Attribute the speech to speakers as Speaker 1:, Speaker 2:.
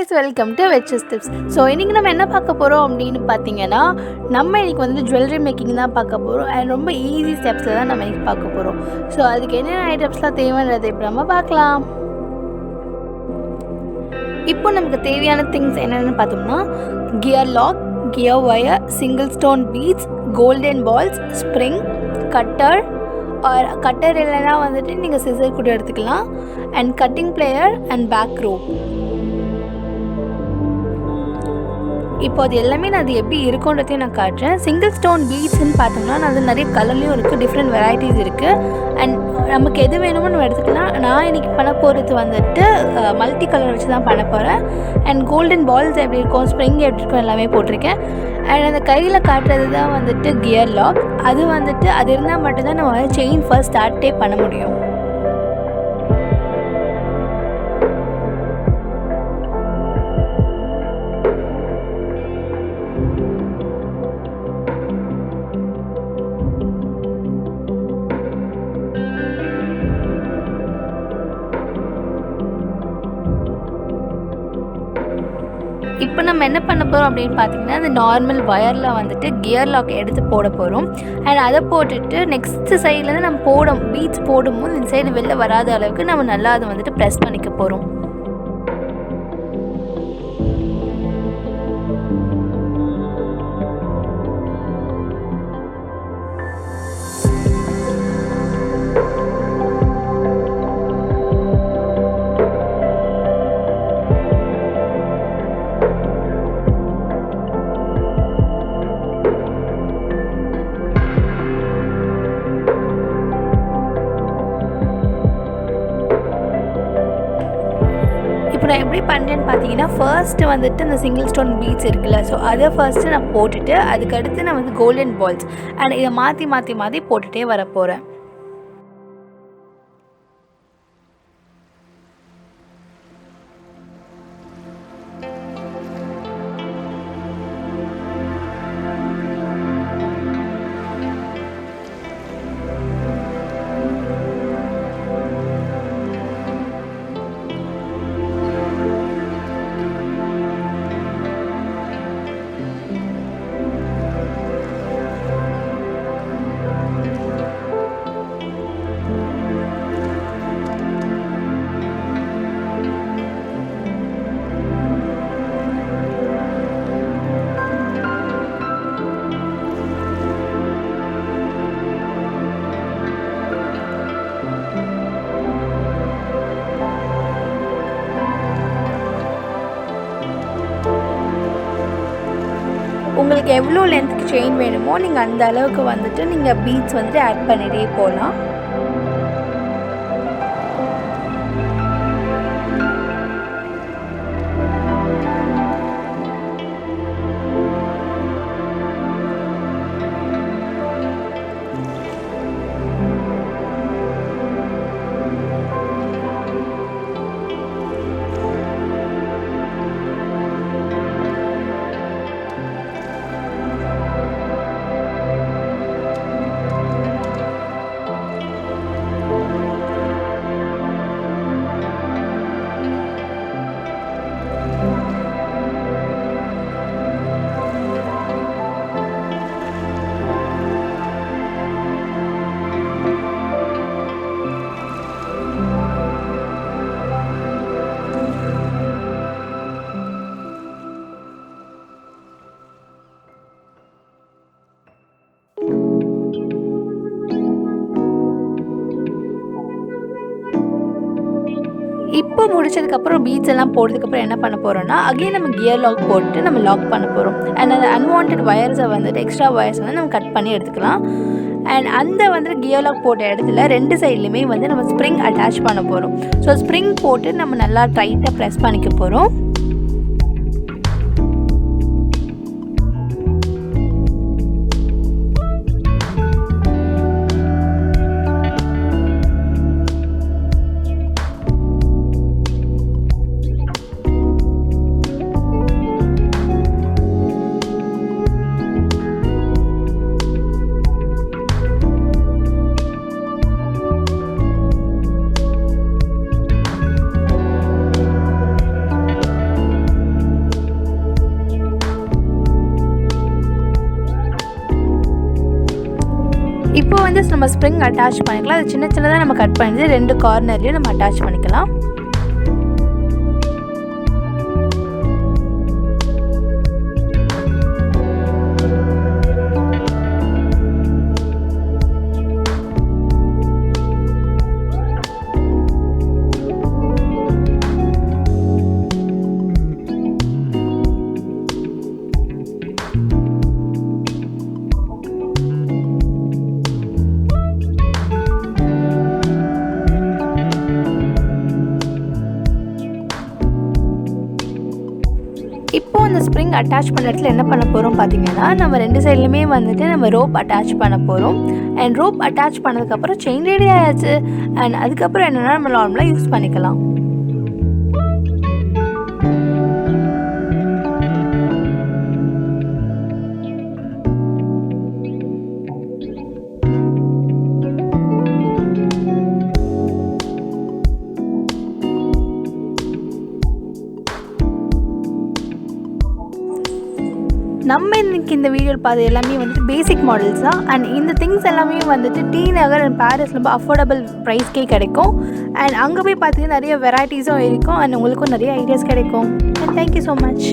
Speaker 1: guys, welcome to Vichu tips. So இன்னைக்கு நம்ம என்ன பார்க்க போறோம் அப்படினு பாத்தீங்கன்னா நம்ம இன்னைக்கு வந்து jewelry making தான் பார்க்க போறோம் and ரொம்ப ஈஸி ஸ்டெப்ஸ்ல தான் நம்ம இன்னைக்கு பார்க்க போறோம். So அதுக்கு என்னென்ன ஐட்டம்ஸ்லாம் தேவைன்றதை இப்ப நம்ம பார்க்கலாம். இப்போ நமக்கு தேவையான things என்னன்னு பார்த்தோம்னா gear lock, gear wire, single stone beads, golden balls, spring, cutter or cutter இல்லனா வந்துட்டு நீங்க scissor கூட எடுத்துக்கலாம் and cutting plier and back rope. இப்போ அது எல்லாமே நான் அது எப்படி இருக்குன்றதையும் நான் காட்டுறேன். சிங்கிள் ஸ்டோன் பீட்ஸ்ன்னு பார்த்தோம்னா அது நிறைய கலர்லேயும் இருக்குது, டிஃப்ரெண்ட் வெரைட்டிஸ் இருக்குது அண்ட் நமக்கு எது வேணுமோ நம்ம எடுத்துக்கலாம். நான் இன்றைக்கி பண்ண போகிறது வந்துட்டு மல்டி கலர் வச்சு தான் பண்ண போகிறேன். அண்ட் கோல்டன் பால்ஸ் எப்படி இருக்கும், ஸ்ப்ரிங் எப்படி இருக்கும் எல்லாமே போட்டிருக்கேன். அண்ட் அந்த கையில் காட்டுறது தான் வந்துட்டு கியர் லாக். அது வந்துட்டு அது இருந்தால் மட்டும்தான் நம்ம வந்து செயின் ஃபர்ஸ்ட் ஸ்டார்ட்டே பண்ண முடியும். இப்போ நம்ம என்ன பண்ண போகிறோம் அப்படின்னு பார்த்தீங்கன்னா அந்த நார்மல் வயரில் வந்துட்டு கியர் லாக் எடுத்து போட போகிறோம். அண்ட் அதை போட்டுட்டு நெக்ஸ்ட்டு சைட்லேருந்து நம்ம பீட்ஸ் போடும்போது இந்த சைடு வெளில வராத அளவுக்கு நம்ம நல்லா அதை வந்துட்டு ப்ரெஸ் பண்ணிக்க போகிறோம். இப்போ நான் எப்படி பண்ணுறேன்னு பார்த்தீங்கன்னா ஃபர்ஸ்ட்டு வந்துட்டு அந்த சிங்கிள் ஸ்டோன் பீட்ஸ் இருக்குல்ல, ஸோ அதை ஃபர்ஸ்ட்டு நான் போட்டுட்டு அதுக்கடுத்து நான் வந்து கோல்டன் பால்ஸ் அண்ட் இதை மாற்றி போட்டுகிட்டே வர போகிறேன். உங்களுக்கு எவ்வளோ லென்த்துக்கு செயின் வேணுமோ நீங்கள் அந்த அளவுக்கு வந்துட்டு நீங்கள் பீட்ஸ் வந்துட்டு ஆட் பண்ணிகிட்டே போகலாம். இப்போ முடிச்சதுக்கப்புறம் பீட்ஸ் எல்லாம் போட்டதுக்கப்புறம் என்ன பண்ண போகிறோம்னா அகைன் நம்ம கியர் லாக் போட்டு நம்ம லாக் பண்ண போகிறோம். அண்ட் அந்த அன்வான்ட் வயர்ஸை வந்துட்டு எக்ஸ்ட்ரா வயர்ஸ் வந்து நம்ம கட் பண்ணி எடுத்துக்கலாம். அண்ட் அந்த வந்துட்டு கியர் லாக் போட்ட இடத்துல ரெண்டு சைட்லையுமே வந்து நம்ம ஸ்ப்ரிங் அட்டாச் பண்ண போகிறோம். ஸோ ஸ்ப்ரிங் போட்டு நம்ம நல்லா டைட்டாக ப்ரெஸ் பண்ணிக்க போகிறோம். இப்போ வந்து நம்ம ஸ்ப்ரிங் அட்டாச் பண்ணிக்கலாம். அது சின்ன சின்னதாக நம்ம கட் பண்ணிட்டு 2 கார்னர்லேயும் நம்ம அட்டாச் பண்ணிக்கலாம். இப்போ அந்த ஸ்ப்ரிங் அட்டாச் பண்ண இடத்துல என்ன பண்ண போகிறோம் பார்த்தீங்கன்னா, நம்ம 2 சைட்லையுமே வந்துட்டு நம்ம ரோப் அட்டாச் பண்ண போகிறோம். அண்ட் ரோப் அட்டாச் பண்ணதுக்கப்புறம் செயின் ரெடி ஆயாச்சு. அண்ட் அதுக்கப்புறம் என்னென்னா நம்ம நார்மலாக யூஸ் பண்ணிக்கலாம். நம்ம இன்றைக்கி இந்த வீடியோவில் பார்த்து எல்லாமே வந்துட்டு பேசிக் மாடல்ஸ் தான். அண்ட் இந்த திங்ஸ் எல்லாமே வந்துட்டு T.nagar அண்ட் பாரிஸ் ரொம்ப அஃபோர்டபுள் ப்ரைஸ்க்கே கிடைக்கும். அண்ட் அங்கே போய் பார்த்தீங்கன்னா நிறைய வெரைட்டிஸும் இருக்கும். அண்ட் உங்களுக்கும் நிறைய ஐடியாஸ் கிடைக்கும். And thank you so much.